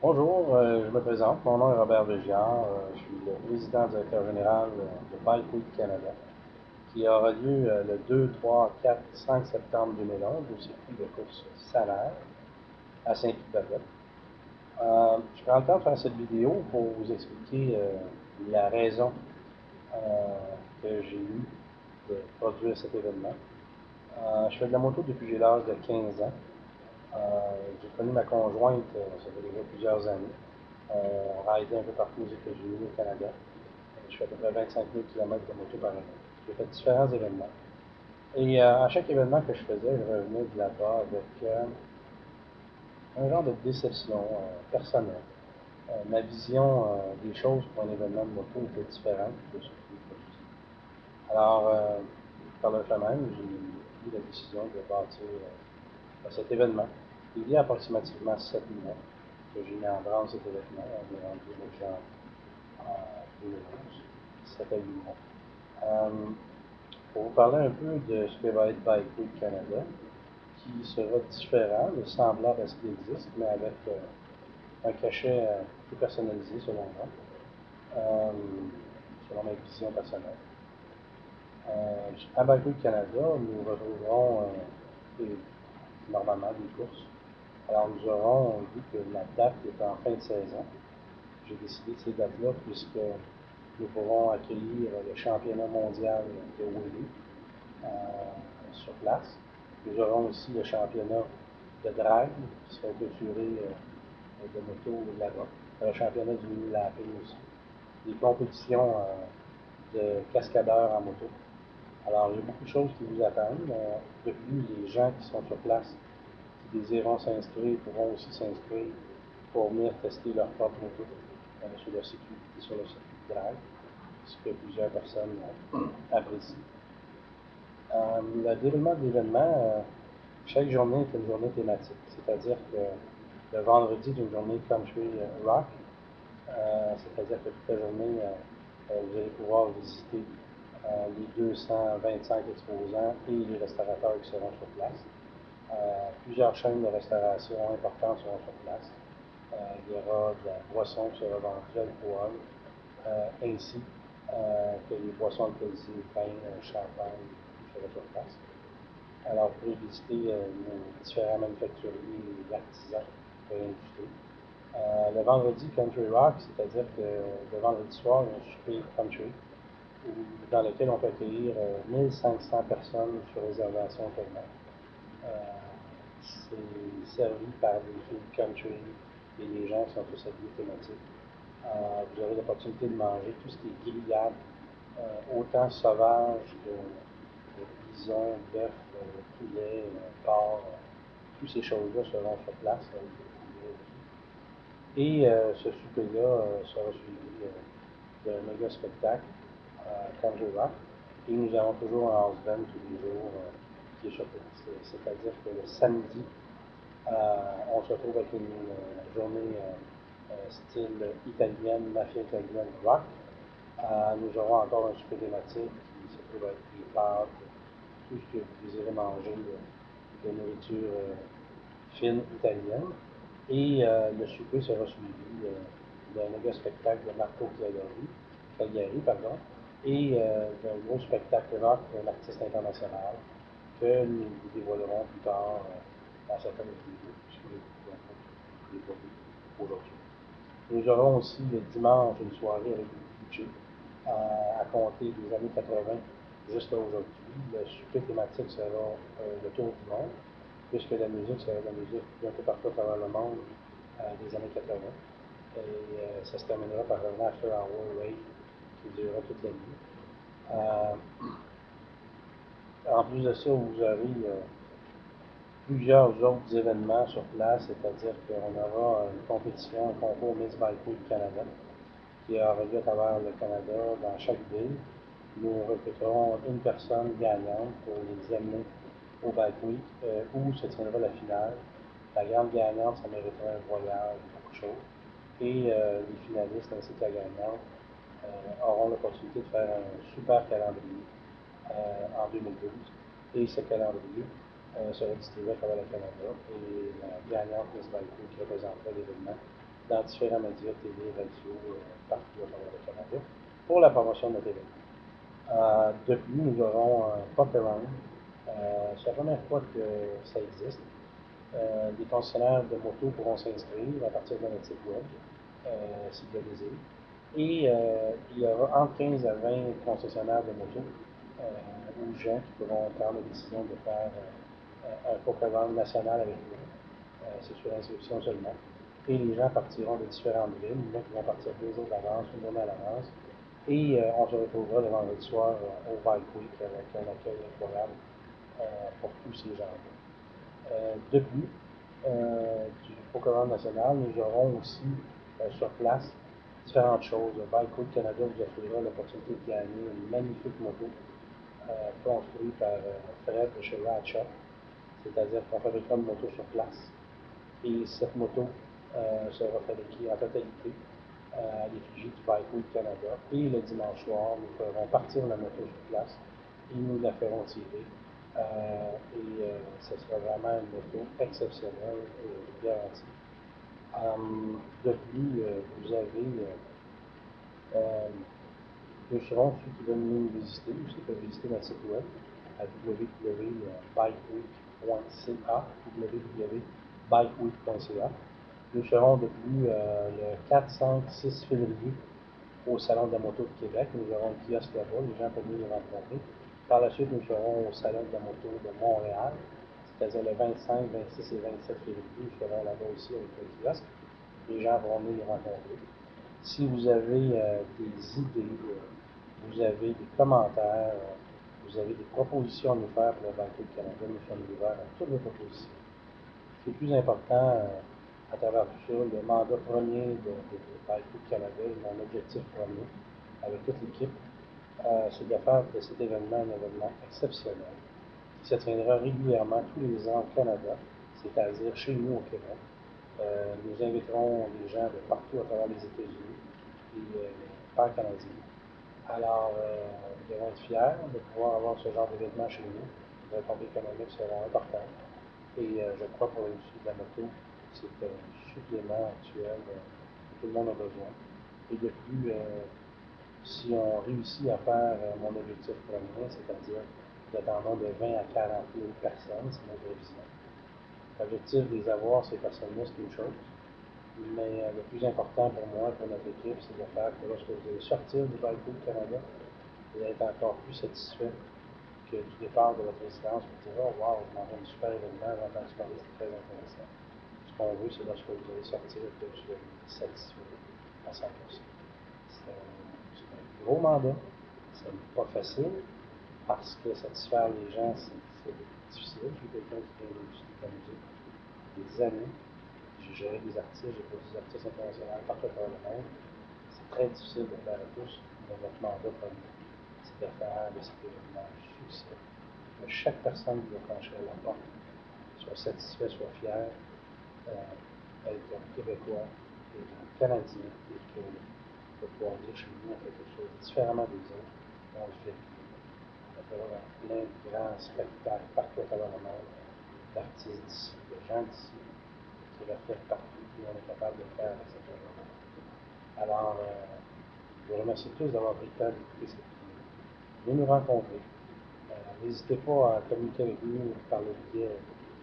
Bonjour, je me présente. Mon nom est Robert Bégiard. Je suis le président directeur général de Bike Week Canada, qui aura lieu le 2, 3, 4, 5 septembre 2011 au circuit de course Salaire à Saint-Hubert. Je prends le temps de faire cette vidéo pour vous expliquer la raison euh, que j'ai eue de produire cet événement. Je fais de la moto depuis que j'ai l'âge de 15 ans. J'ai connu ma conjointe, ça fait déjà plusieurs années. On raidait un peu partout aux États-Unis, au Canada. Je fais à peu près 25 000 km de moto par année. J'ai fait différents événements. Et à chaque événement que je faisais, je revenais de là-bas avec un genre de déception personnelle. Ma vision des choses pour un événement de moto était différente de ce que je produisais. Alors, par le fait même, j'ai pris la décision de bâtir cet événement. Il y a approximativement 7 mois que j'ai mis en branle cet événement. On est rendu au mois de janvier en 2011, 7 à 8 mois. Pour vous parler un peu de ce que va être Bike Week Canada, qui sera différent, de semblable à ce qui existe, mais avec un cachet plus personnalisé selon moi, euh, selon ma vision personnelle. À Bike Week Canada, nous retrouverons normalement des courses. Alors nous aurons, vu que la date est en fin de saison, j'ai décidé de ces dates-là puisque nous pourrons accueillir le championnat mondial de wheelie sur place. Nous aurons aussi le championnat de drag qui sera clôturé de moto là-bas. Le championnat du mini lapping aussi. Des compétitions de cascadeurs en moto. Alors, il y a beaucoup de choses qui vous attendent. De plus, les gens qui sont sur place, qui désireront s'inscrire, pourront aussi s'inscrire pour venir tester leur propre moto sur le circuit de drag, ce que plusieurs personnes apprécient. Le déroulement de l'événement, chaque journée est une journée thématique, c'est-à-dire que le vendredi est une journée country rock, c'est-à-dire que toute la journée, vous allez pouvoir visiter les 225 exposants et les restaurateurs qui seront sur place. Plusieurs chaînes de restauration importantes seront sur place. Il y aura de la boisson qui sera vendue alcool, ainsi que les boissons alcoolisées, vin, champagne, tout sera sur place. Alors, vous pouvez visiter nos différents manufacturiers et artisans de l'industrie. Le vendredi Country Rock, c'est-à-dire que le vendredi soir, il y a un souper country dans lequel on peut accueillir 1500 personnes sur réservation seulement. C'est servi par des filles country et des gens qui sont tous habillés thématiques. Vous aurez l'opportunité de manger tout ce qui est grillade, autant sauvage que bison, bœuf, poulet, porc, toutes ces choses-là seront sur place avec des poulets et tout. Et ce souper-là sera suivi d'un méga spectacle Country Rock. Et nous avons toujours un house band tous les jours qui est sur place. C'est-à-dire que le samedi, on se retrouve avec une journée style italienne, mafia italienne rock. Nous aurons encore un souper thématique qui se trouve avec des pâtes, tout ce que vous désirez manger de nourriture fine italienne. Et le souper sera suivi d'un méga spectacle de Marco Cagliari pardon, et d'un gros spectacle rock d'un artiste international que nous vous dévoilerons plus tard dans certaines vidéos, puisque j'ai beaucoup d'infos pour dévoiler aujourd'hui. Nous aurons aussi le dimanche une soirée avec des DJ à compter des années 80 jusqu'à aujourd'hui. Le souper thématique sera le tour du monde, puisque la musique sera de la musique d'un peu partout à travers le monde des années 80. Et ça se terminera par un after hour rave qui durera toute la nuit. En plus de ça, vous aurez plusieurs autres événements sur place, c'est-à-dire qu'on aura une compétition, un concours Miss Bike Week Canada, qui aura lieu à travers le Canada, dans chaque ville. Nous recruterons une personne gagnante pour les amener au Bike Week, où se tiendra la finale. La grande gagnante, ça mériterait un voyage, beaucoup de choses. Et les finalistes ainsi que la gagnante auront l'opportunité de faire un super calendrier en 2012. Et ce calendrier sera distribué à travers le Canada. Et la gagnante Miss Bike Week qui représentera l'événement dans différents médias, télé, radio, partout à travers le Canada, pour la promotion de notre événement. De plus, nous aurons un Pop Around. C'est la première fois que ça existe. Les concessionnaires de motos pourront s'inscrire à partir de notre site web, s'ils le désirent. Et il y aura entre 15 à 20 concessionnaires de motos ou gens qui pourront prendre la décision de faire un Pop-Around national avec nous. C'est sur inscription seulement. Et les gens partiront de différentes villes. Il y en a qui vont partir 2 jours d'avance, une journée à l'avance. Et on se retrouvera le vendredi soir au Bike Week avec un accueil incroyable pour tous ces gens-là. De plus, du Pokémon national, nous aurons aussi sur place différentes choses. Bike Week Canada vous offrira l'opportunité de gagner une magnifique moto construite par Fred de chez Rad Shop, c'est-à-dire qu'on fabriquera une moto sur place. Et cette moto sera fabriquée en totalité à l'effigie du Bike Week Canada. Et le dimanche soir, nous ferons partir la moto sur place et nous la ferons tirer. Ce sera vraiment une moto exceptionnelle et garantie. De plus, vous avez nous serons ceux qui veulent nous visiter, ou ceux qui peuvent visiter notre site web à www.bikeweek.ca, www.bikeweek.ca. Nous serons depuis le 4, 5, 6 février au Salon de la moto de Québec. Nous aurons un kiosque là-bas, les gens peuvent venir nous rencontrer. Par la suite, nous serons au Salon de la moto de Montréal, c'est-à-dire le 25, 26 et 27 février. Nous serons là-bas aussi avec le kiosque. Les gens vont venir nous rencontrer. Si vous avez des idées, vous avez des commentaires, vous avez des propositions à nous faire pour le Banco du Canada, nous sommes ouverts à toutes vos propositions. Ce qui est plus important à travers tout ça, le mandat premier de Banco du Canada et mon objectif premier avec toute l'équipe, c'est de faire de cet événement un événement exceptionnel qui se tiendra régulièrement tous les ans au Canada, c'est-à-dire chez nous au Québec. Nous inviterons des gens de partout à travers les États-Unis et pan-canadiens. Alors, nous devons être fiers de pouvoir avoir ce genre d'événement chez nous. Les retombées économiques seront importantes. Et je crois pour l'industrie de la moto, c'est un supplément actuel que tout le monde a besoin. Et de plus, si on réussit à faire mon objectif premier, c'est-à-dire d'être en nombre de 20 à 40 000 personnes, c'est notre vision. L'objectif de les avoir, ces personnes-là, c'est une chose. Mais le plus important pour moi, pour notre équipe, c'est de faire que lorsque vous allez sortir du Bike Week Canada, vous allez être encore plus satisfait que du départ de votre résidence. Vous direz, oh wow, on a un super événement, j'ai entendu parler, c'est très intéressant. Ce qu'on veut, c'est lorsque vous allez sortir que vous soyez satisfait à 100%. C'est un gros mandat, ce n'est pas facile, parce que satisfaire les gens, c'est difficile. Je suis quelqu'un qui vient de l'industrie de la musique des années. J'ai géré des artistes, j'ai produit des artistes internationaux partout à travers le monde. C'est très difficile de faire à tous, mais notre mandat premier, c'est de faire de cet événement un succès. Que chaque personne qui va franchir la porte soit satisfait, soit fier d'être un Québécois et un Canadien et que de pouvoir dire chez nous, on fait quelque chose différemment des autres, on le fait bien. On fera plein de grands spectacles partout à travers le monde, d'artistes d'ici, de gens d'ici, qui reflètent partout, et on est capable de le faire avec cette journée. Alors, je vous remercie tous d'avoir pris le temps d'écouter cette vidéo. Venez nous rencontrer. N'hésitez pas à communiquer avec nous par le biais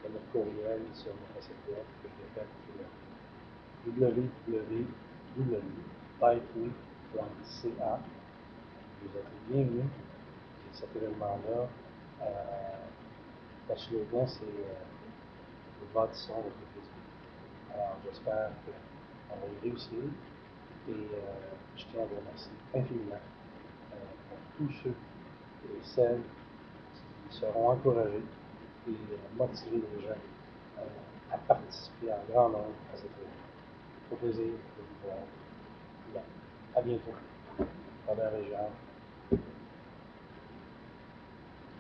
de notre courriel sur notre site web, que je répète, www.bikeweek.ca. Vous êtes les bienvenus. Et cet événement-là, le slogan, c'est nous bâtissons votre plaisir. Alors, j'espère qu'on va y réussir et je tiens à vous remercier infiniment pour tous ceux et celles qui seront encouragés et motiver les gens à participer en grand nombre à cette réunion. Au plaisir de vous voir. Bien. À bientôt. Robert Réjean.